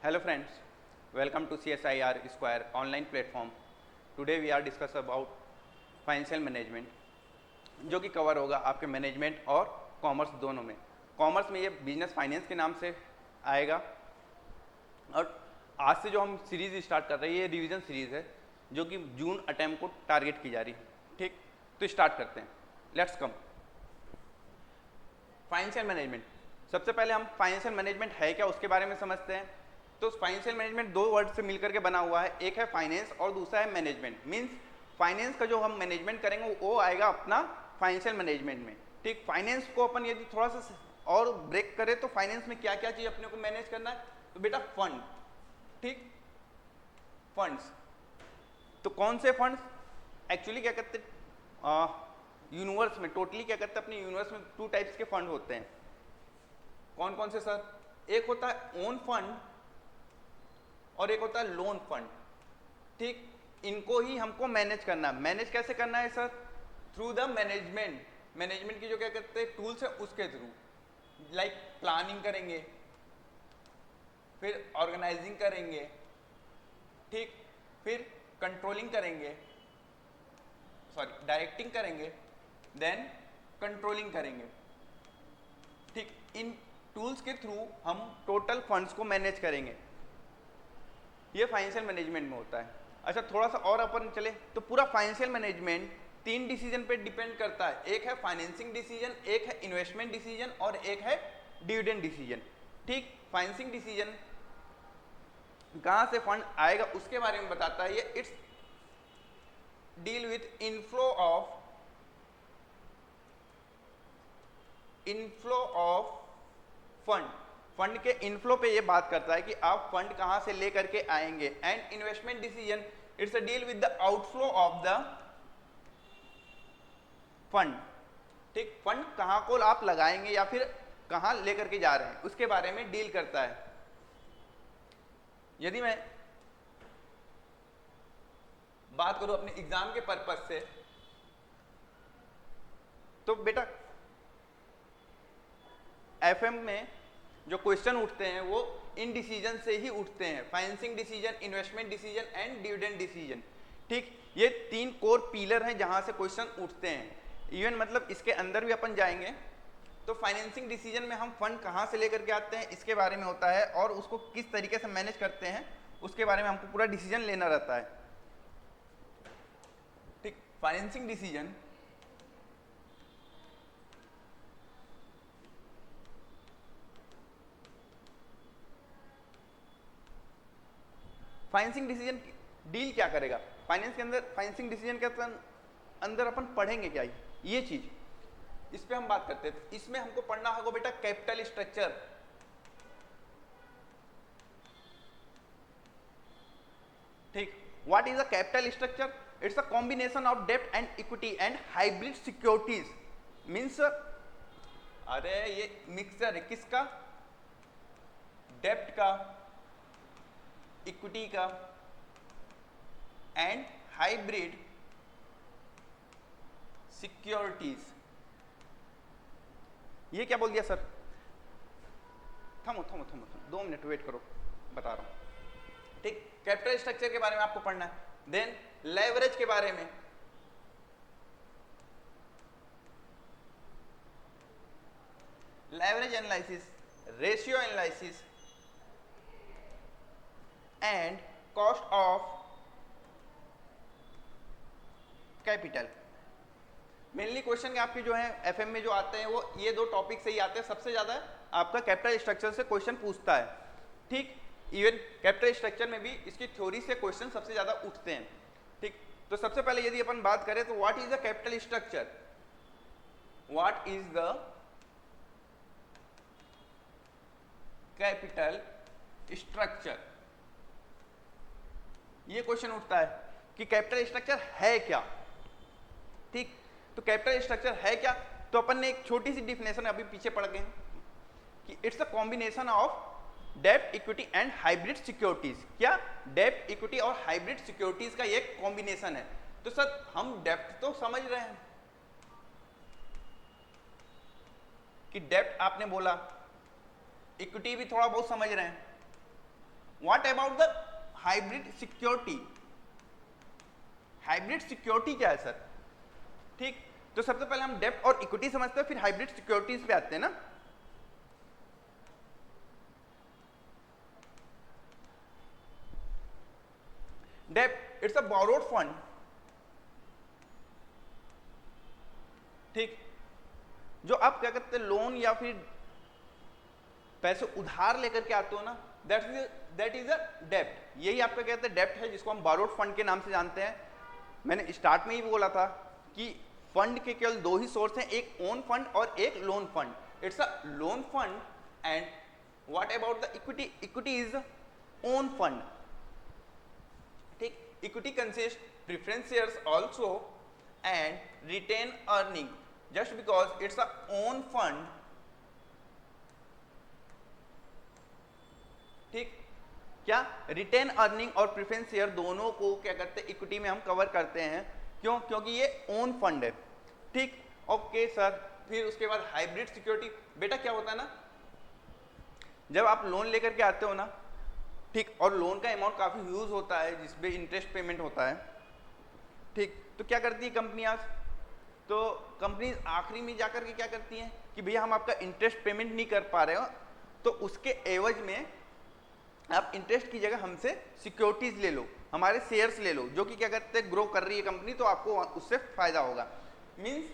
Hello friends, welcome to CSIR Square online platform. Today we are discuss about financial management, जो कि cover होगा आपके management और commerce दोनों में। कॉमर्स में ये बिजनेस फाइनेंस के नाम से आएगा और आज से जो हम सीरीज़ स्टार्ट कर रहे हैं ये रिवीजन सीरीज़ है जो कि जून अटैम्प्ट को टारगेट की जा रही है। ठीक, तो स्टार्ट करते हैं। Let's come financial management. सबसे पहले हम फाइनेंशियल मैनेजमेंट है क्या उसके बारे में समझते हैं। तो फाइनेंशियल मैनेजमेंट दो वर्ड से मिलकर के बना हुआ है, एक है फाइनेंस और दूसरा है मैनेजमेंट। मींस फाइनेंस का जो हम मैनेजमेंट करेंगे वो आएगा अपना फाइनेंशियल मैनेजमेंट में। ठीक, फाइनेंस को अपन यदि थोड़ा सा और ब्रेक करें तो फाइनेंस में क्या क्या चीज अपने को मैनेज करना है, तो बेटा फंड। ठीक, फंड्स। तो कौन से फंड्स एक्चुअली क्या करते यूनिवर्स में, टोटली क्या करते हैं अपने यूनिवर्स में टू टाइप्स के फंड होते हैं। कौन कौन से सर? एक होता है ओन फंड और एक होता है लोन फंड। ठीक, इनको ही हमको मैनेज करना है। मैनेज कैसे करना है sir? Through the management. Management की जो क्या कहते हैं टूल्स है उसके थ्रू, लाइक प्लानिंग करेंगे, फिर ऑर्गेनाइजिंग करेंगे, ठीक, फिर कंट्रोलिंग करेंगे, सॉरी डायरेक्टिंग करेंगे, देन कंट्रोलिंग करेंगे। ठीक, इन टूल्स के थ्रू हम टोटल फंड्स को मैनेज करेंगे। ये फाइनेंशियल मैनेजमेंट में होता है। अच्छा, थोड़ा सा और अपन चले तो पूरा फाइनेंशियल मैनेजमेंट तीन डिसीजन पे डिपेंड करता है। एक है फाइनेंसिंग डिसीजन, एक है इन्वेस्टमेंट डिसीजन और एक है डिविडेंड डिसीजन। ठीक, फाइनेंसिंग डिसीजन कहाँ से फंड आएगा उसके बारे में बताता है ये। It's deal with inflow of fund. Fund के इनफ्लो पे ये बात करता है कि आप फंड कहां से लेकर के आएंगे। And investment decision it's a deal with the outflow of the fund. ठीक, फंड कहां को आप लगाएंगे या फिर कहां लेकर के जा रहे हैं उसके बारे में डील करता है। यदि मैं बात करूं अपने एग्जाम के पर्पस से, तो बेटा एफएम में जो क्वेश्चन उठते हैं वो इन डिसीजन से ही उठते हैं। Financing decision, investment decision and dividend decision. ठीक, ये तीन कोर पिलर हैं जहां से क्वेश्चन उठते हैं। इवन मतलब इसके अंदर भी अपन जाएंगे तो फाइनेंसिंग डिसीजन में हम फंड कहां से लेकर के आते हैं इसके बारे में होता है और उसको किस तरीके से मैनेज करते हैं उसके बारे में हमको पूरा डिसीजन लेना रहता है। ठीक, financing decision financing decision deal क्या करेगा फाइनेंस के अंदर। फाइनेंसिंग डिसीजन के अंदर अपन पढ़ेंगे क्या ये चीज, इस पे हम बात करते हैं। तो इसमें हमको पढ़ना होगा बेटा कैपिटल स्ट्रक्चर। ठीक, what is a capital structure? It's a combination of डेब्ट and equity and hybrid securities. Means अरे ये मिक्सचर है किसका? डेब्ट का, इक्विटी का एंड हाइब्रिड सिक्योरिटीज। ये क्या बोल दिया सर? थमो 2 मिनट वेट करो, बता रहा हूं। ठीक, कैपिटल स्ट्रक्चर के बारे में आपको पढ़ना है। देन लेवरेज के बारे में, leverage analysis, ratio analysis and cost of capital. Mainly question आपके जो है एफएम में जो आते हैं वो ये दो टॉपिक से ही आते हैं। सबसे ज्यादा आपका कैपिटल स्ट्रक्चर से क्वेश्चन पूछता है। ठीक, इवन कैपिटल स्ट्रक्चर में भी इसकी थ्योरी से क्वेश्चन सबसे ज्यादा उठते हैं। ठीक, तो सबसे पहले यदि अपन बात करें तो what is the capital structure? What is the capital structure? ये क्वेश्चन उठता है कि कैपिटल स्ट्रक्चर है क्या। ठीक, तो कैपिटल स्ट्रक्चर है क्या? तो अपन ने एक छोटी सी डिफिनेशन अभी पीछे पढ़ गए कि इट्स अ कॉम्बिनेशन ऑफ डेब्ट, इक्विटी एंड हाइब्रिड सिक्योरिटीज। क्या? डेब्ट, इक्विटी और हाइब्रिड सिक्योरिटीज का एक कॉम्बिनेशन है। तो सर हम डेब्ट तो समझ रहे हैं कि डेब्ट आपने बोला, इक्विटी भी थोड़ा बहुत समझ रहे हैं, what about the hybrid security? Hybrid security क्या है सर? ठीक, तो सबसे पहले हम डेब्ट और इक्विटी समझते हैं, फिर हाइब्रिड सिक्योरिटीज पे आते हैं ना। डेब्ट इट्स अ बोरोड फंड, ठीक, जो आप क्या कहते हैं लोन या फिर पैसे उधार लेकर के आते हो ना, दैट इज अ डेब्ट। यही आपका कहते हैं डेब्ट है, जिसको हम बोरोड फंड के नाम से जानते हैं। मैंने स्टार्ट में ही बोला था कि फंड के केवल दो ही सोर्स हैं, एक ओन फंड और एक loan fund. It's a loan fund and what about the equity? Equity is own fund, ठीक। Equity consist preference shares also and retain earning, just because it's a own fund, ठीक। क्या retain earning और preference share दोनों को क्या करते हैं equity में हम कवर करते हैं, क्यों? क्योंकि ये ओन फंड है, ठीक। ओके सर, फिर उसके बाद हाइब्रिड सिक्योरिटी। बेटा क्या होता है ना, जब आप लोन लेकर के आते हो ना, ठीक, और लोन का अमाउंट काफी ह्यूज होता है जिसपे इंटरेस्ट पेमेंट होता है, ठीक, तो क्या करती है कंपनियां? तो कंपनी आखिरी में जाकर के क्या करती हैं कि भैया हम आपका इंटरेस्ट पेमेंट नहीं कर पा रहे हो, तो उसके एवज में आप इंटरेस्ट की जगह हमसे सिक्योरिटीज ले लो, हमारे शेयर्स ले लो, जो कि क्या करते हैं ग्रो कर रही है कंपनी, तो आपको उससे फायदा होगा। मींस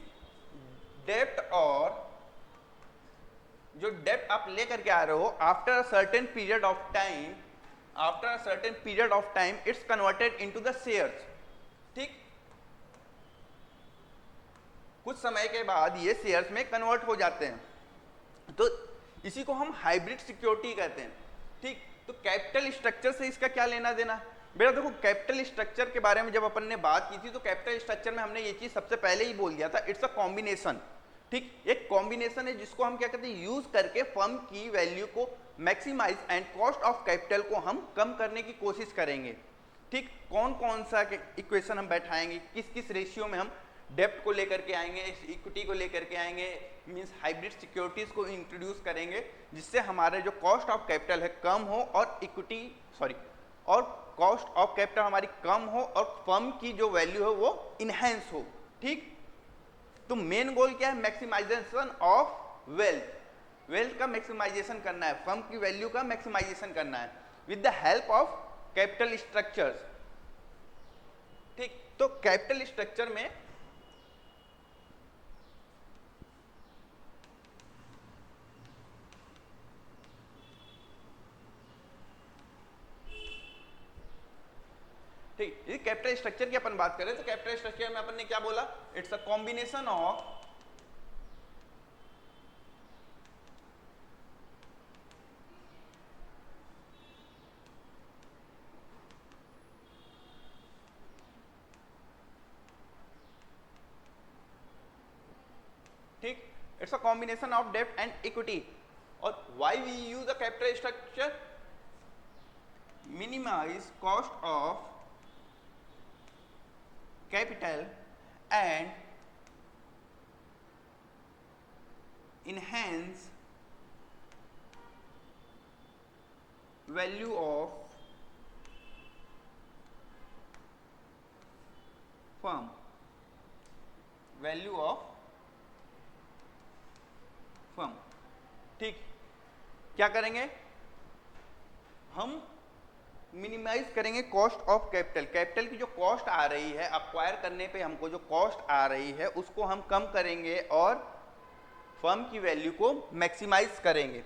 डेब्ट, और जो डेब्ट आप लेकर के आ रहे हो after a certain period of time, after a certain period of time it's converted into the shares, ठीक। कुछ समय के बाद ये शेयर्स में कन्वर्ट हो जाते हैं, तो इसी को हम हाइब्रिड सिक्योरिटी कहते हैं, ठीक। तो कैपिटल स्ट्रक्चर से इसका क्या लेना देना? बेटा देखो, कैपिटल स्ट्रक्चर के बारे में जब अपन ने बात की थी, तो कैपिटल स्ट्रक्चर में हमने ये चीज सबसे पहले ही बोल दिया था, इट्स अ कॉम्बिनेशन, ठीक। एक कॉम्बिनेशन है जिसको हम क्या कहते हैं यूज करके फर्म की वैल्यू को maximise and cost of capital को हम कम करने की कोशिश करेंगे, ठीक। कौन कौन सा इक्वेशन हम बैठाएंगे, किस किस रेशियो में हम डेब्ट को लेकर के आएंगे, इक्विटी को लेकर के आएंगे, मींस हाइब्रिड सिक्योरिटीज को इंट्रोड्यूस करेंगे, जिससे हमारे जो कॉस्ट ऑफ कैपिटल है कम हो और इक्विटी और कॉस्ट ऑफ कैपिटल हमारी कम हो और फर्म की जो वैल्यू है वो इनहेंस हो, ठीक। तो मेन गोल क्या है? मैक्सिमाइजेशन ऑफ वेल्थ, वेल्थ का मैक्सिमाइजेशन करना है, फर्म की वैल्यू का मैक्सिमाइजेशन करना है with the help of capital structures, ठीक। तो कैपिटल स्ट्रक्चर में ठीक, ये कैपिटल स्ट्रक्चर की अपन बात करें तो कैपिटल स्ट्रक्चर में अपन ने क्या बोला? इट्स अ कॉम्बिनेशन ऑफ ठीक, इट्स अ कॉम्बिनेशन ऑफ डेब्ट एंड इक्विटी। और why we use a capital structure? Minimise cost of capital and enhance value of firm, value of firm, ठीक। क्या करेंगे हम? मिनिमाइज करेंगे कॉस्ट ऑफ कैपिटल, कैपिटल की जो कॉस्ट आ रही है अक्वायर करने पे हमको जो कॉस्ट आ रही है उसको हम कम करेंगे और फर्म की वैल्यू को मैक्सिमाइज करेंगे।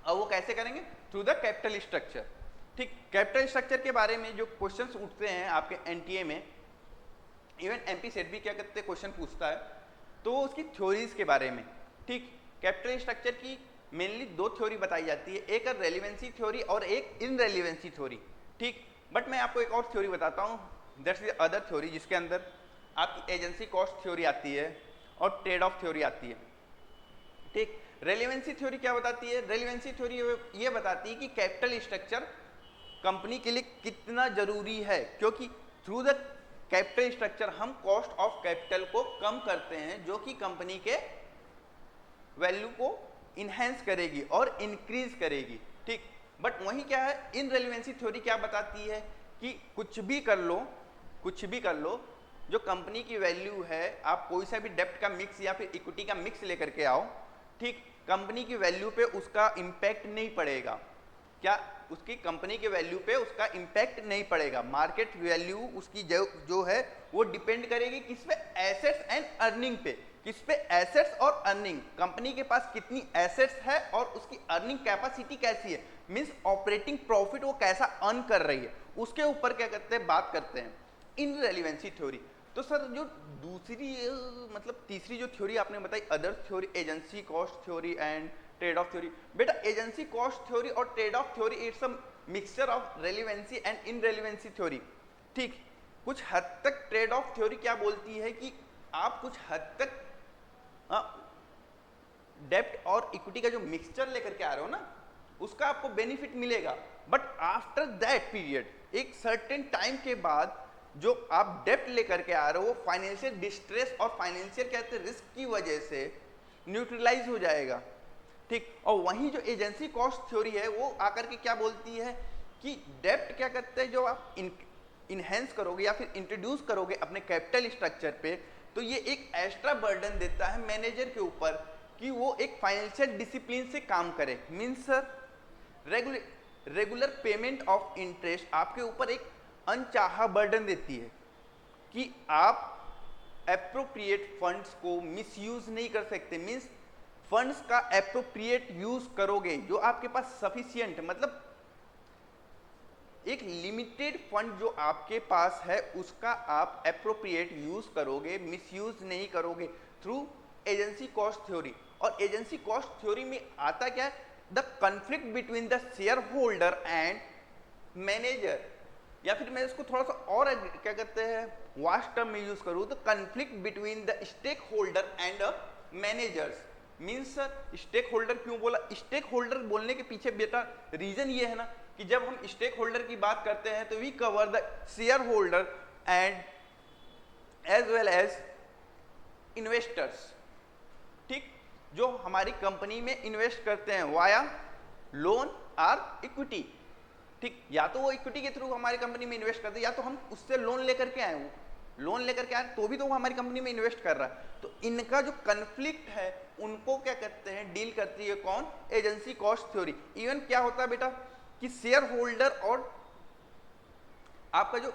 और वो कैसे करेंगे? थ्रू द कैपिटल स्ट्रक्चर, ठीक। कैपिटल स्ट्रक्चर के बारे में जो क्वेश्चंस उठते हैं आपके एनटीए में, इवन एमपी सेट भी क्या करते हैं क्वेश्चन पूछता है, तो उसकी थ्योरीज के बारे में, ठीक। कैपिटल स्ट्रक्चर की मेनली दो थ्योरी बताई जाती है, एक रेलिवेंसी थ्योरी और एक इनरेलिवेंसी थ्योरी, ठीक। बट मैं आपको एक और थ्योरी बताता हूँ, दैट्स द अदर थ्योरी, जिसके अंदर आपकी एजेंसी कॉस्ट थ्योरी आती है और ट्रेड ऑफ थ्योरी आती है, ठीक। रेलिवेंसी थ्योरी क्या बताती है? रेलिवेंसी थ्योरी ये बताती है कि कैपिटल स्ट्रक्चर कंपनी के लिए कितना जरूरी है, क्योंकि थ्रू द कैपिटल स्ट्रक्चर हम कॉस्ट ऑफ कैपिटल को कम करते हैं, जो कि कंपनी के वैल्यू को इनहेंस करेगी और इंक्रीज करेगी, ठीक। बट वहीं क्या है, इनरेलीवेंसी थ्योरी क्या बताती है कि कुछ भी कर लो, कुछ भी कर लो, जो कंपनी की वैल्यू है, आप कोई सा भी डेप्ट का मिक्स या फिर इक्विटी का मिक्स लेकर के आओ, ठीक, कंपनी की वैल्यू पे उसका इंपैक्ट नहीं पड़ेगा। क्या उसकी कंपनी के वैल्यू पे उसका इंपैक्ट नहीं पड़ेगा। मार्केट वैल्यू उसकी जो है वो डिपेंड करेगी किस पे, एसेट्स एंड अर्निंग पे। किस पे, एसेट्स और अर्निंग। कंपनी के पास कितनी एसेट्स है और उसकी अर्निंग कैपेसिटी कैसी है, मींस ऑपरेटिंग प्रॉफिट वो कैसा अर्न कर रही है, उसके ऊपर क्या करते हैं, बात करते हैं इनरेलीवेंसी थ्योरी। तो सर जो दूसरी मतलब तीसरी जो थ्योरी आपने बताई, other theory, agency cost theory and trade off theory, बेटा एजेंसी कॉस्ट थ्योरी और trade off theory it's a mixture of relevancy and irrelevancy theory. ठीक, कुछ हद तक ट्रेड ऑफ थ्योरी क्या बोलती है कि आप कुछ हद तक डेप्ट और इक्विटी का जो मिक्सचर लेकर के आ रहे हो ना, उसका आपको बेनिफिट मिलेगा, बट आफ्टर दैट पीरियड, एक सर्टेन टाइम के बाद जो आप डेप्ट लेकर के आ रहे हो वो फाइनेंशियल डिस्ट्रेस और फाइनेंशियल कहते हैं रिस्क की वजह से न्यूट्रलाइज हो जाएगा। ठीक, और वहीं जो एजेंसी कॉस्ट थ्योरी है वो आकर के क्या बोलती है कि डेप्ट क्या करते हैं, जो आप इनहेंस करोगे या फिर इंट्रोड्यूस करोगे अपने कैपिटल स्ट्रक्चर पे, तो ये एक एक्स्ट्रा बर्डन देता है मैनेजर के ऊपर कि वो एक फाइनेंशियल डिसिप्लिन से काम करे। Means sir regular payment of interest आपके ऊपर एक अनचाहा बर्डन देती है कि आप एप्रोप्रिएट फंड्स को मिसयूज नहीं कर सकते। मीन्स फंड्स का एप्रोप्रिएट यूज करोगे, जो आपके पास सफिशियंट, मतलब एक लिमिटेड फंड जो आपके पास है उसका आप एप्रोप्रिएट यूज करोगे, मिसयूज नहीं करोगे थ्रू एजेंसी कॉस्ट थ्योरी। और एजेंसी कॉस्ट थ्योरी में आता क्या है, the conflict between the shareholder and manager, या फिर मैं इसको थोड़ा सा और क्या कहते हैं वास्ट टर्म में यूज करूँ तो conflict between the stakeholder and managers. Means sir stakeholder क्यों बोला, स्टेक होल्डर बोलने के पीछे बेटा रीजन ये है ना कि जब हम स्टेक होल्डर की बात करते हैं तो we cover the shareholder and as well as investors. ठीक, जो हमारी कंपनी में इन्वेस्ट करते हैं वाया लोन और इक्विटी। ठीक, या तो वो इक्विटी के थ्रू हमारी कंपनी में इन्वेस्ट करते हैं या तो हम उससे लोन लेकर के आए, वो लोन लेकर के आए तो भी तो वो हमारी कंपनी में इन्वेस्ट कर रहा है। तो इनका जो कन्फ्लिक्ट है उनको क्या करते हैं, डील करती है कौन, एजेंसी कॉस्ट थ्योरी। इवन क्या होता है बेटा कि शेयर होल्डर और आपका जो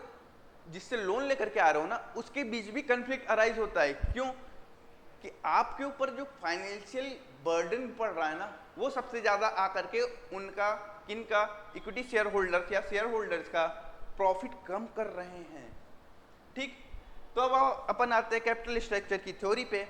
जिससे लोन लेकर के आ रहे हो ना उसके बीच भी कन्फ्लिक्ट अराइज होता है। क्यों कि आपके ऊपर जो फाइनेंशियल बर्डन पड़ रहा है ना वो सबसे ज्यादा आकर के उनका किनका, इक्विटी शेयर होल्डर्स या शेयर होल्डर्स का प्रॉफिट कम कर रहे हैं। ठीक, तो अब अपन आते हैं कैपिटल स्ट्रक्चर की थ्योरी पे।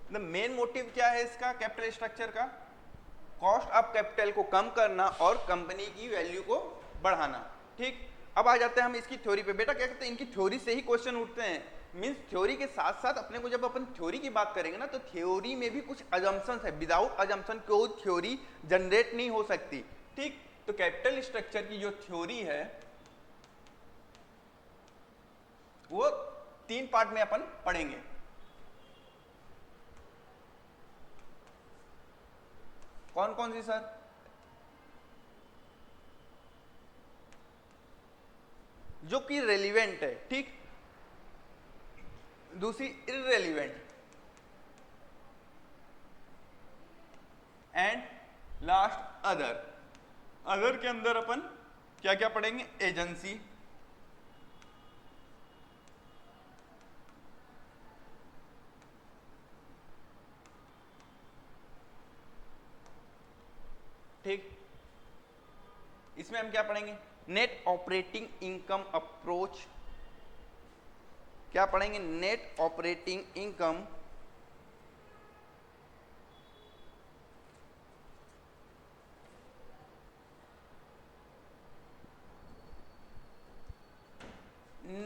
द मेन मोटिव क्या है इसका, कैपिटल स्ट्रक्चर का, कॉस्ट ऑफ कैपिटल को कम करना और कंपनी की वैल्यू को बढ़ाना। ठीक, अब आ जाते हैं हम इसकी थ्योरी पे। बेटा क्या कहते हैं, इनकी थ्योरी से ही क्वेश्चन उठते हैं। मींस थ्योरी के साथ साथ अपने को जब अपन थ्योरी की बात करेंगे ना तो थ्योरी में भी कुछ अजम्पशंस है, विदाउट अजम्पशन कोई थ्योरी जनरेट नहीं हो सकती। ठीक, तो कैपिटल स्ट्रक्चर की जो थ्योरी है वो 3 पार्ट में अपन पढ़ेंगे। कौन कौन सी सर, जो कि रेलिवेंट है, ठीक, दूसरी इररेलिवेंट, एंड लास्ट अदर। अदर के अंदर अपन क्या क्या पढ़ेंगे, एजेंसी, ठीक, इसमें हम क्या पढ़ेंगे, नेट ऑपरेटिंग इनकम अप्रोच, क्या पढ़ेंगे, net operating income,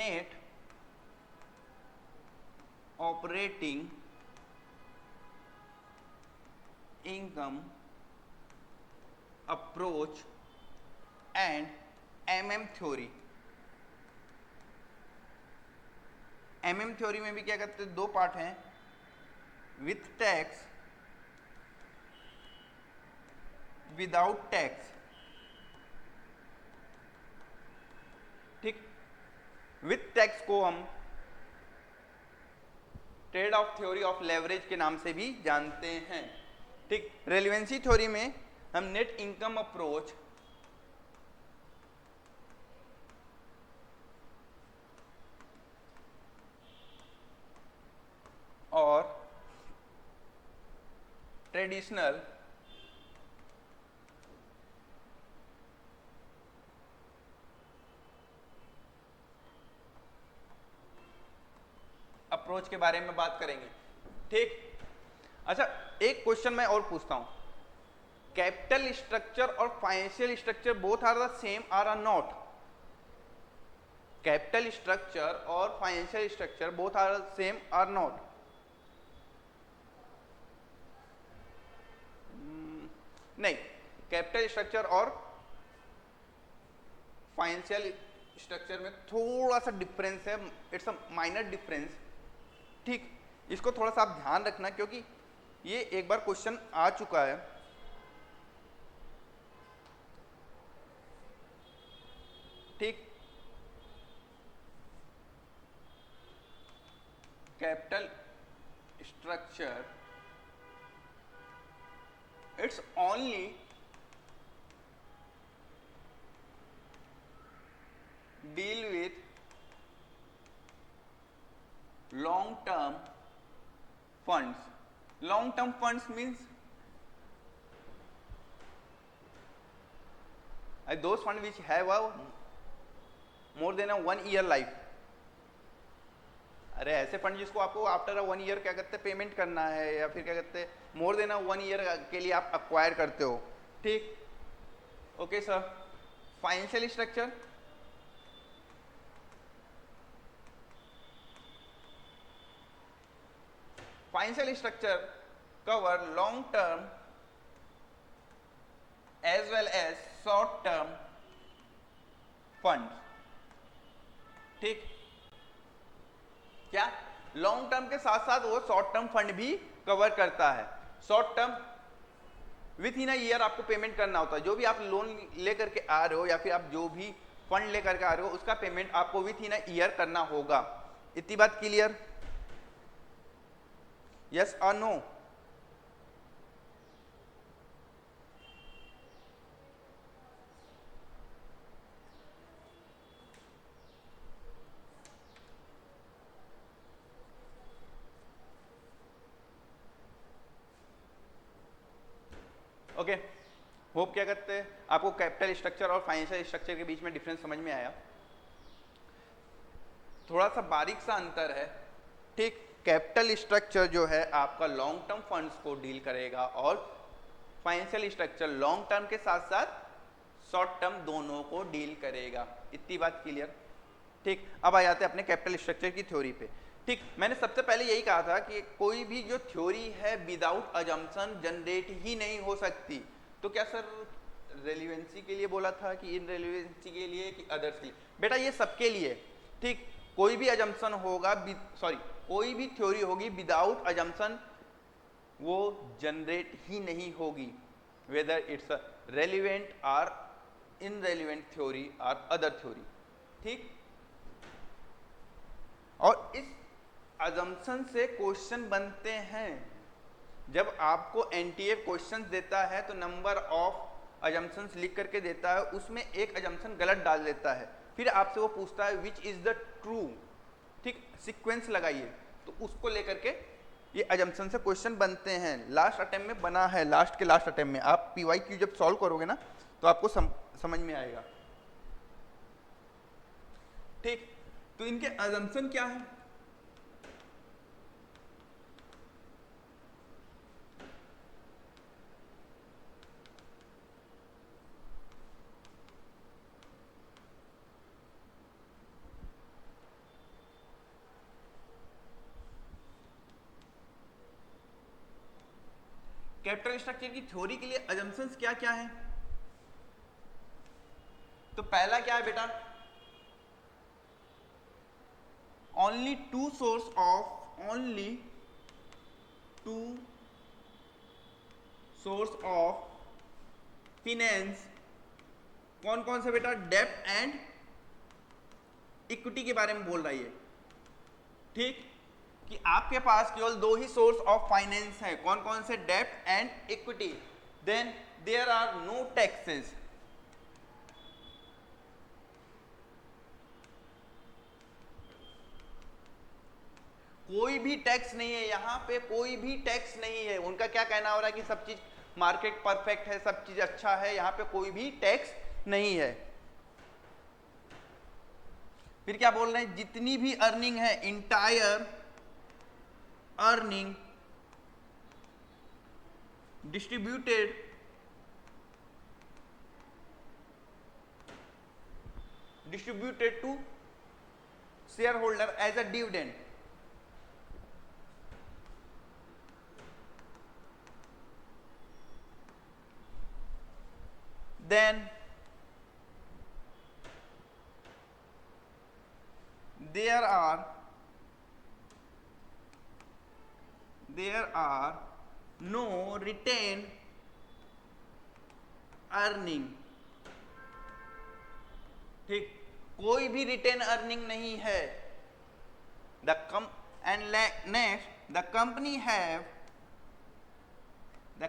net operating income approach and MM theory. MM theory में भी क्या कहते हैं, दो पार्ट हैं, विथ टैक्स, विदाउट टैक्स। ठीक, विथ टैक्स को हम trade off theory of leverage के नाम से भी जानते हैं। ठीक, रेलिवेंसी थ्योरी में हम नेट इनकम अप्रोच और ट्रेडिशनल अप्रोच के बारे में बात करेंगे। ठीक, अच्छा एक क्वेश्चन मैं और पूछता हूं, कैपिटल स्ट्रक्चर और financial structure both are the same or not? Capital structure और financial structure both are the same or not? नहीं, कैपिटल स्ट्रक्चर और फाइनेंशियल स्ट्रक्चर में थोड़ा सा डिफरेंस है, इट्स अ माइनर डिफरेंस। ठीक, इसको थोड़ा सा आप ध्यान रखना क्योंकि ये एक बार क्वेश्चन आ चुका है। ठीक, capital structure it's only deal with long term funds. Long term funds means those funds which have a more than a 1 year life. अरे ऐसे फंड जिसको आपको आफ्टर 1 ईयर क्या कहते हैं पेमेंट करना है, या फिर क्या कहते हैं मोर देन 1 ईयर के लिए आप अक्वायर करते हो। ठीक, okay sir. Financial structure Financial structure cover long term as well as short term funds। ठीक, क्या लॉन्ग टर्म के साथ साथ वो शॉर्ट टर्म फंड भी कवर करता है। Short term with in a year आपको पेमेंट करना होता है, जो भी आप लोन लेकर के आ रहे हो या फिर आप जो भी फंड लेकर के आ रहे हो उसका पेमेंट आपको विथ इन अ ईयर करना होगा। इतनी बात clear? Yes or no? Okay, hope क्या कहते हैं आपको कैपिटल स्ट्रक्चर और फाइनेंशियल स्ट्रक्चर के बीच में डिफरेंस समझ में आया। थोड़ा सा बारीक सा अंतर है। ठीक, कैपिटल स्ट्रक्चर जो है आपका लॉन्ग टर्म फंड्स को डील करेगा और फाइनेंशियल स्ट्रक्चर लॉन्ग टर्म के साथ साथ शॉर्ट टर्म दोनों को डील करेगा। इतनी बात क्लियर? ठीक, अब आ जाते हैं अपने कैपिटल स्ट्रक्चर की थ्योरी पे। ठीक, मैंने सबसे पहले यही कहा था कि कोई भी जो थ्योरी है विदाउट अजम्पशन जनरेट ही नहीं हो सकती। तो क्या सर रेलिवेंसी के लिए बोला था कि इन रेलिवेंसी के लिए कि अदर्स के लिए? बेटा ये सबके लिए। ठीक, कोई भी अजम्पशन होगा, कोई भी थ्योरी होगी विदाउट अजम्पशन वो जनरेट ही नहीं होगी, वेदर इट्स अ रेलिवेंट और इनरेलिवेंट थ्योरी और अदर थ्योरी। ठीक, और इस अजम्पशन से क्वेश्चन बनते हैं। जब आपको एनटीए क्वेश्चन देता है तो नंबर ऑफ अजम्पशंस लिख करके देता है, उसमें एक अजम्पशन गलत डाल देता है, फिर आपसे वो पूछता है विच इज द ट्रू। ठीक, सीक्वेंस लगाइए, तो उसको लेकर के ये अजम्पशन से क्वेश्चन बनते हैं। लास्ट अटेम्प्ट में बना है, लास्ट के लास्ट अटेम्प्ट में आप पीवाईक्यू जब सॉल्व करोगे ना तो आपको समझ में आएगा। ठीक, तो इनके अजम्पशन क्या है? कैपिटल स्ट्रक्चर की थ्योरी के लिए अजम्पशंस क्या क्या है? तो पहला क्या है बेटा? only two source of finance, कौन कौन से बेटा? डेब्ट एंड इक्विटी के बारे में बोल रही है, ठीक, कि आपके पास केवल दो ही सोर्स ऑफ फाइनेंस है, कौन कौन से? डेब्ट and equity. Then there are no taxes, कोई भी टैक्स नहीं है यहाँ पे, कोई भी टैक्स नहीं है। उनका क्या कहना हो रहा है कि सब चीज मार्केट परफेक्ट है, सब चीज अच्छा है, यहाँ पे कोई भी टैक्स नहीं है। फिर क्या बोल रहे हैं? जितनी भी अर्निंग है, entire earning distributed to share holder as a dividend. Then there are no retained earning, ठीक, कोई भी रिटेन अर्निंग नहीं है। Next the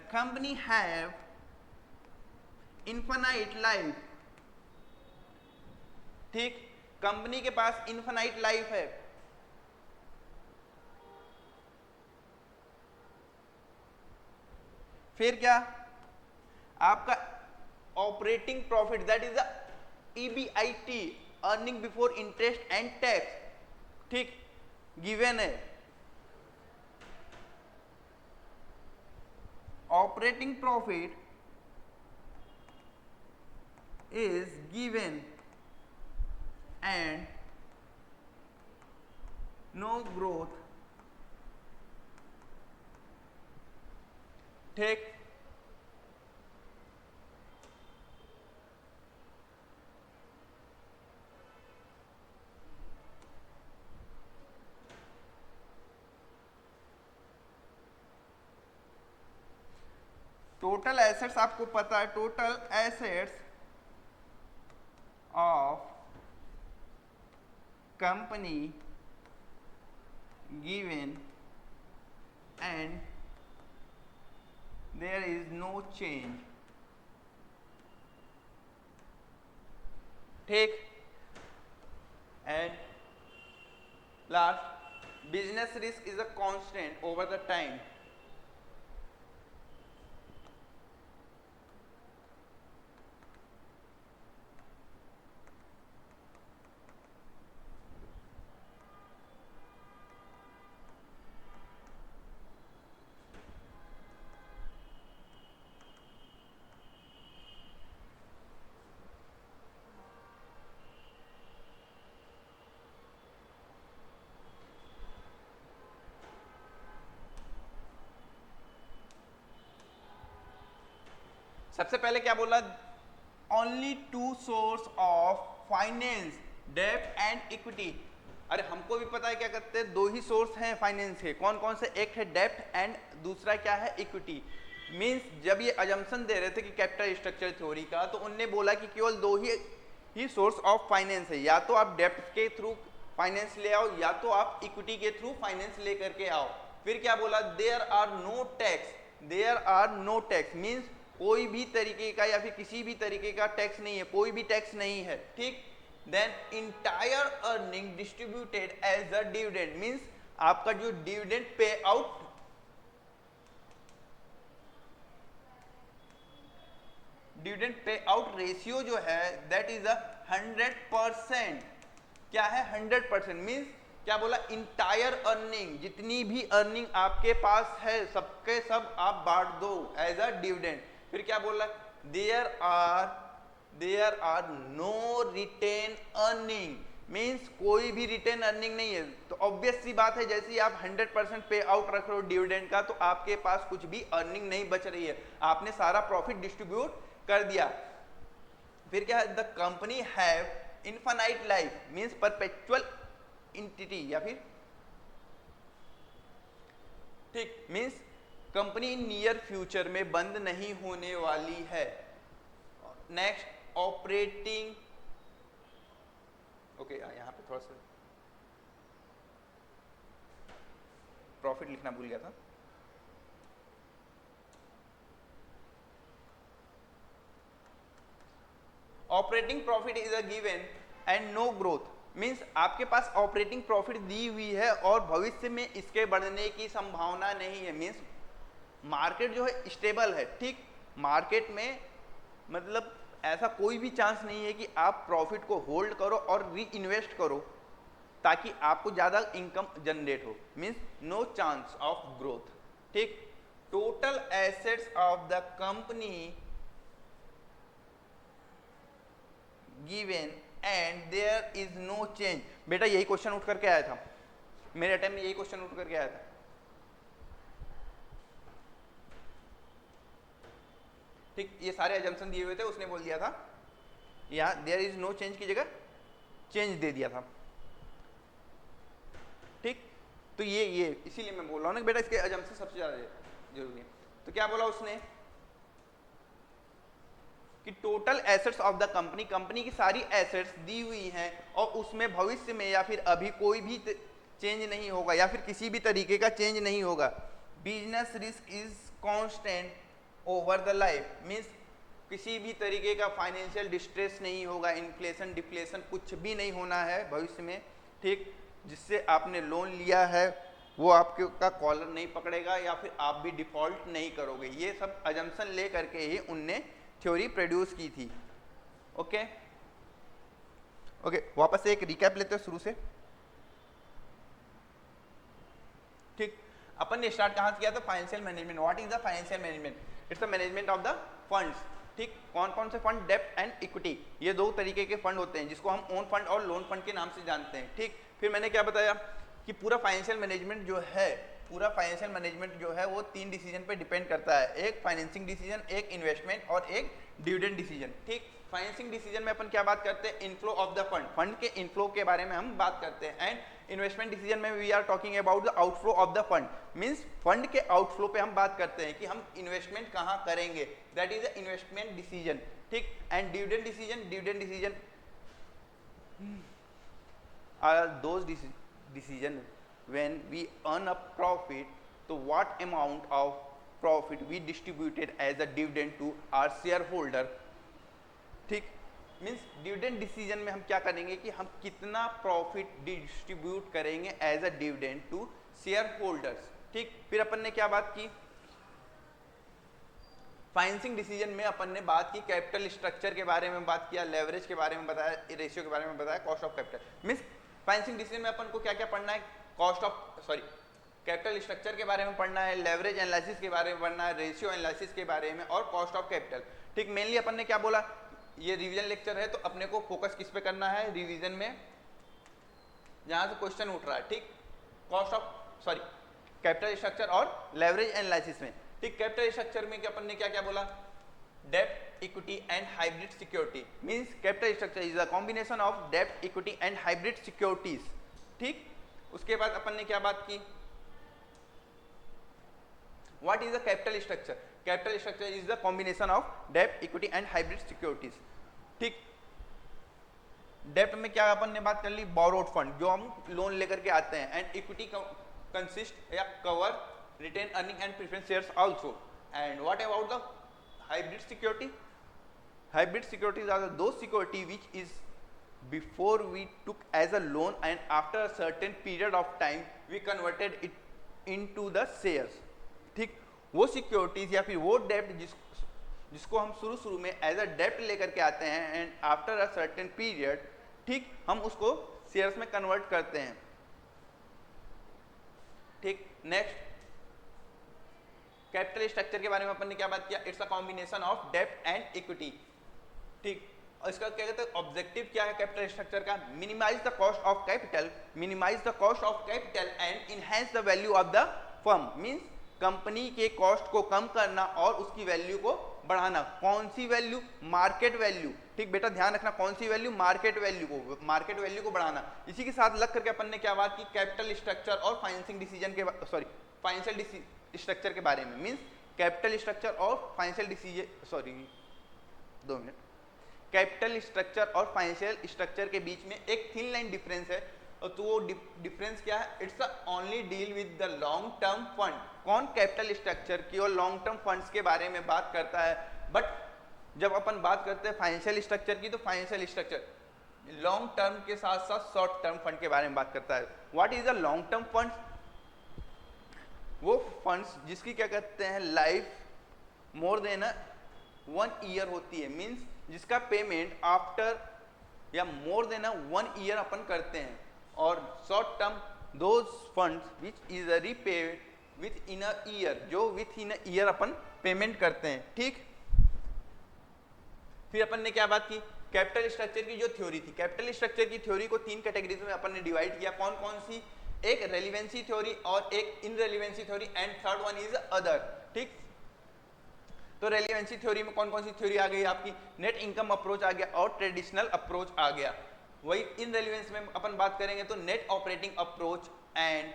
company have infinite life, ठीक, कंपनी के पास इन्फानाइट लाइफ है। फिर क्या? आपका operating profit, that is EBIT, earning before interest and tax, ठीक, गिवन है। Operating profit is given and no growth, ठीक, टोटल एसेट्स आपको पता है, total assets of company given and there is no change, ठीक, and last, business risk is a constant over the time, सबसे पहले क्या बोला? Only two source of finance, डेब्ट एंड इक्विटी। अरे हमको भी पता है क्या करते हैं, दो ही सोर्स हैं फाइनेंस के, कौन कौन से? एक है डेब्ट एंड दूसरा क्या है? इक्विटी। मींस जब ये अजम्पशन दे रहे थे कि कैपिटल स्ट्रक्चर थ्योरी का, तो उनने बोला कि केवल दो ही सोर्स ऑफ फाइनेंस है, या तो आप डेब्ट के थ्रू फाइनेंस ले आओ या तो आप इक्विटी के थ्रू फाइनेंस ले करके आओ। फिर क्या बोला? There are no tax, means कोई भी तरीके का या फिर किसी भी तरीके का टैक्स नहीं है, कोई भी टैक्स नहीं है, ठीक। Then entire earning distributed as a dividend, means आपका जो डिविडेंड पे आउट रेशियो जो है दैट इज 100%। क्या है? 100%। मीन्स क्या बोला? इंटायर अर्निंग, जितनी भी अर्निंग आपके पास है सबके सब आप बांट दो एज अ डिविडेंड। फिर क्या बोला? There are no retain earning, means कोई भी रिटेन अर्निंग नहीं है। तो ऑब्वियस सी बात है, जैसे ही आप 100% पे आउट रख रहे हो डिविडेंड का, तो आपके पास कुछ भी अर्निंग नहीं बच रही है, आपने सारा प्रॉफिट डिस्ट्रीब्यूट कर दिया। फिर क्या है, the company have infinite life means perpetual entity, या फिर ठीक मीन्स कंपनी नियर फ्यूचर में बंद नहीं होने वाली है। नेक्स्ट ऑपरेटिंग, ओके यहाँ पे थोड़ा सा प्रॉफिट लिखना भूल गया था। Operating profit is a given and no growth, means आपके पास ऑपरेटिंग प्रॉफिट दी हुई है और भविष्य में इसके बढ़ने की संभावना नहीं है। मीन्स मार्केट जो है स्टेबल है, ठीक, मार्केट में मतलब ऐसा कोई भी चांस नहीं है कि आप प्रॉफिट को होल्ड करो और री इन्वेस्ट करो ताकि आपको ज़्यादा इनकम जनरेट हो, means no chance of growth. ठीक, total assets of the company given and there is no change. बेटा यही क्वेश्चन उठ करके आया था, मेरे अटेम्प्ट में यही क्वेश्चन उठ करके आया था। ठीक, ये सारे एजम्पशन दिए हुए थे, उसने बोल दिया था यहाँ देयर इज नो चेंज की जगह चेंज दे दिया था। ठीक, तो ये इसीलिए मैं बोल रहा हूँ ना बेटा, इसके एजम्पशन सबसे ज्यादा जरूरी है। तो क्या बोला उसने कि total assets of the company, company की सारी एसेट्स दी हुई हैं और उसमें भविष्य में या फिर अभी कोई भी चेंज नहीं होगा या फिर किसी भी तरीके का चेंज नहीं होगा। Business risk is constant over the life, means किसी भी तरीके का फाइनेंशियल डिस्ट्रेस नहीं होगा, इन्फ्लेशन डिफ्लेशन कुछ भी नहीं होना है भविष्य में। ठीक, जिससे आपने लोन लिया है वो आपके का कॉलर नहीं पकड़ेगा या फिर आप भी डिफॉल्ट नहीं करोगे। ये सब अजम्पशन ले करके ही उनने थ्योरी प्रोड्यूस की थी। ओके ओके, वापस से एक रिकैप लेते हैं शुरू से। ठीक, अपन ने स्टार्ट कहाँ से किया था, financial management. What is the financial management? It's the management of the funds. ठीक, कौन कौन से फंड, डेब्ट एंड इक्विटी, ये दो तरीके के फंड होते हैं जिसको हम ओन फंड और लोन फंड के नाम से जानते हैं। ठीक, फिर मैंने क्या बताया कि पूरा फाइनेंशियल मैनेजमेंट जो है, पूरा फाइनेंशियल मैनेजमेंट जो है वो 3 डिसीजन पे डिपेंड करता है, एक फाइनेंसिंग डिसीजन, एक इन्वेस्टमेंट और एक डिविडेंड डिसीजन। ठीक, फाइनेंसिंग डिसीजन में अपन क्या बात करते हैं, inflow of the fund, fund के इनफ्लो के बारे में हम बात करते हैं। एंड इन्वेस्टमेंट डिसीजन में we are talking about the outflow of the fund, means fund के आउटफ्लो पे हम बात करते हैं कि हम इन्वेस्टमेंट कहाँ करेंगे, that is the investment decision. ठीक, and dividend decision are those decision when we earn a profit, so what amount of profit we distributed as a dividend to our shareholder। ठीक, मीन्स डिविडेंड डिसीजन में हम क्या करेंगे कि हम कितना profit distribute करेंगे as a dividend to share holders. ठीक, फिर अपन ने क्या बात की, फाइनेंसिंग डिसीजन में अपन ने बात की कैपिटल स्ट्रक्चर के बारे में बात किया, लेवरेज के बारे में बताया, रेशियो के बारे में बताया, cost of capital. Means financing decision में अपन को क्या क्या पढ़ना है, कैपिटल स्ट्रक्चर के बारे में पढ़ना है, लेवरेज एनालिसिस के बारे में पढ़ना है, रेशियो एनालिसिस के बारे में और कॉस्ट ऑफ कैपिटल। ठीक, मेनली अपन ने क्या बोला, ये रिवीजन लेक्चर है तो अपने को फोकस किस पे करना है, रिवीजन में जहां से क्वेश्चन उठ रहा है। ठीक, कैपिटल स्ट्रक्चर और लेवरेज एनालिसिस में। ठीक, कैपिटल स्ट्रक्चर में अपन ने क्या क्या बोला, डेब्ट, equity and hybrid security, means capital structure is a combination of डेब्ट, इक्विटी एंड हाइब्रिड सिक्योरिटीज। ठीक, उसके बाद अपन ने क्या बात की, what is the capital structure, capital structure is the combination of डेब्ट, इक्विटी एंड हाइब्रिड सिक्योरिटीज। ठीक, डेब्ट में क्या अपन ने बात कर ली, बोरोड फंड जो हम लोन लेकर के आते हैं, एंड इक्विटी कंसिस्ट या cover retain earning and preference shares also. And what about the hybrid security, hybrid securities are दो security which is before we took as a loan and after a certain period of time we converted it into the shares। ठीक, वो securities या फिर वो डेब्ट जिसको हम शुरू में एज अ डेब्ट लेकर के आते हैं and after a certain period, ठीक, हम उसको शेयर्स में कन्वर्ट करते हैं। ठीक, नेक्स्ट कैपिटल स्ट्रक्चर के बारे में अपन ने क्या बात किया, इट्स अ कॉम्बिनेशन ऑफ डेब्ट एंड इक्विटी। ठीक, और इसका क्या कहते हैं ऑब्जेक्टिव क्या है कैपिटल स्ट्रक्चर का, minimize the cost of capital, minimize the cost of capital and enhance the value of the firm, means company के कॉस्ट को कम करना और उसकी वैल्यू को बढ़ाना। कौन सी वैल्यू, मार्केट वैल्यू, ठीक बेटा ध्यान रखना, कौन सी वैल्यू, मार्केट वैल्यू को बढ़ाना। इसी के साथ लग करके अपन ने क्या बात की, कैपिटल स्ट्रक्चर और फाइनेंसिंग डिसीजन के फाइनेंशियल स्ट्रक्चर के बारे में, मींस कैपिटल स्ट्रक्चर और financial decision, 2 minute, capital structure और फाइनेंशियल स्ट्रक्चर के बीच में एक थिन लाइन डिफरेंस है, और तो वो डिफरेंस क्या है, it's only deal with the long term fund. कौन, कैपिटल स्ट्रक्चर की और लॉन्ग टर्म फंड्स के बारे में बात करता है, बट जब अपन बात करते हैं फाइनेंशियल स्ट्रक्चर की, तो फाइनेंशियल स्ट्रक्चर लॉन्ग टर्म के साथ साथ शॉर्ट टर्म फंड के बारे में बात करता है। What is the long term fund, वो फंड्स जिसकी क्या कहते हैं लाइफ मोर देन 1 ईयर होती है, मींस जिसका पेमेंट आफ्टर या मोर देन 1 ईयर अपन करते हैं, और short term those funds which is repaid within a year, जो विथ इन अ ईयर अपन पेमेंट करते हैं, ठीक। फिर अपन ने क्या बात की, कैपिटल स्ट्रक्चर की जो थ्योरी थी, कैपिटल स्ट्रक्चर की थ्योरी को 3 कैटेगरीज में अपन ने डिवाइड किया। कौन कौन सी, एक रेलिवेंसी थ्योरी और एक irrelevancy theory and third one is other, ठीक। तो रेलिवेंसी थ्योरी में कौन कौन सी थ्योरी आ गई आपकी, नेट इनकम अप्रोच आ गया और ट्रेडिशनल अप्रोच आ गया। वही इन रेलिवेंस में अपन बात करेंगे तो net operating approach and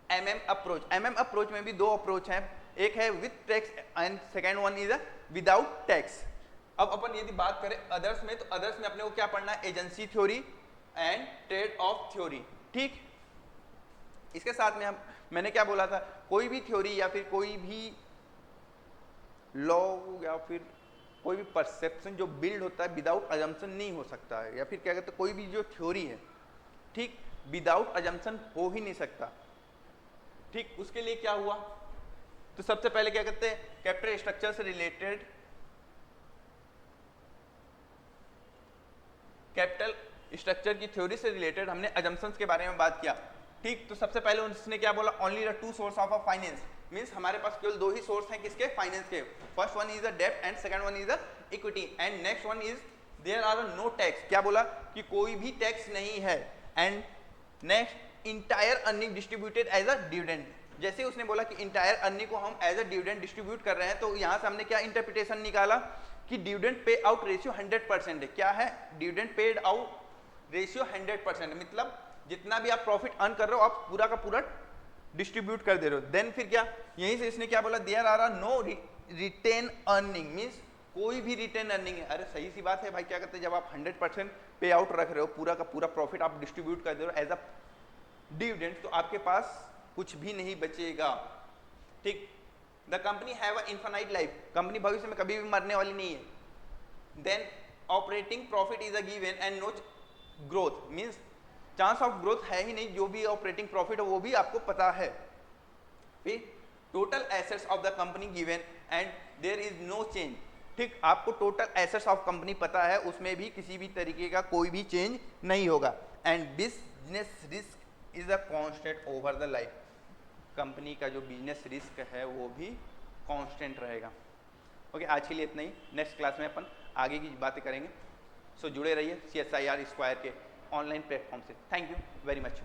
MM approach. MM approach में भी 2 अप्रोच हैं, एक है with tax and second one is without tax. अब अपन यदि बात करें अदर्स में, तो अदर्स में अपने को क्या पढ़ना है, agency theory and trade off theory, ठीक। इसके साथ में हम, मैंने क्या बोला था, कोई भी थ्योरी या फिर कोई भी लॉ या फिर कोई भी परसेप्शन जो बिल्ड होता है विदाउट अजम्पशन नहीं हो सकता है, या फिर क्या कहते हैं कोई भी जो थ्योरी है, ठीक, विदाउट अजम्पशन हो ही नहीं सकता, ठीक। उसके लिए क्या हुआ, तो सबसे पहले क्या कहते हैं, कैपिटल स्ट्रक्चर से रिलेटेड, कैपिटल स्ट्रक्चर की थ्योरी से रिलेटेड हमने अजम्पशंस के बारे में बात किया, ठीक। तो सबसे पहले उसने क्या बोला, only the 2 source of a finance, means हमारे पास केवल 2 ही सोर्स हैं किसके, फाइनेंस के। फर्स्ट वन इज द डेब्ट and second one is the equity, and next one is there are no tax. क्या बोला कि कोई भी टैक्स नहीं है, and next entire earning distributed as a dividend. जैसे उसने बोला कि इंटायर अर्निंग को हम एज अ डिविडेंड डिस्ट्रीब्यूट कर रहे हैं, तो यहां से हमने क्या इंटरप्रिटेशन निकाला कि डिविडेंड पे आउट रेशियो 100% है। क्या है, डिविडेंड पेड आउट रेशियो 100%, मतलब जितना भी आप प्रॉफिट अर्न कर रहे हो आप पूरा का पूरा डिस्ट्रीब्यूट कर दे रहे हो। देन फिर क्या, यहीं से इसने क्या बोला, there are no retain earning, means कोई भी रिटेन अर्निंग है। अरे सही सी बात है भाई, क्या कहते हैं, जब आप 100% पे आउट रख रहे हो, पूरा का पूरा प्रॉफिट आप डिस्ट्रीब्यूट कर दे रहे हो एज अ डिविडेंड, तो आपके पास कुछ भी नहीं बचेगा, ठीक। The company have a infinite life, company भविष्य में कभी भी मरने वाली नहीं है। Then operating profit is a given and no growth, means chance of growth है ही नहीं, जो भी ऑपरेटिंग प्रॉफिट है वो भी आपको पता है। फिर total assets of the company given and there is no change, ठीक। आपको टोटल एसेट्स ऑफ कंपनी पता है, उसमें भी किसी भी तरीके का कोई भी चेंज नहीं होगा। And business risk is a constant over the life, company का जो बिजनेस रिस्क है वो भी कांस्टेंट रहेगा। ओके, आज के लिए इतना ही, नेक्स्ट क्लास में अपन आगे की बातें करेंगे। सो जुड़े रहिए CSIR स्क्वायर के ऑनलाइन प्लेटफॉर्म से। Thank you very much.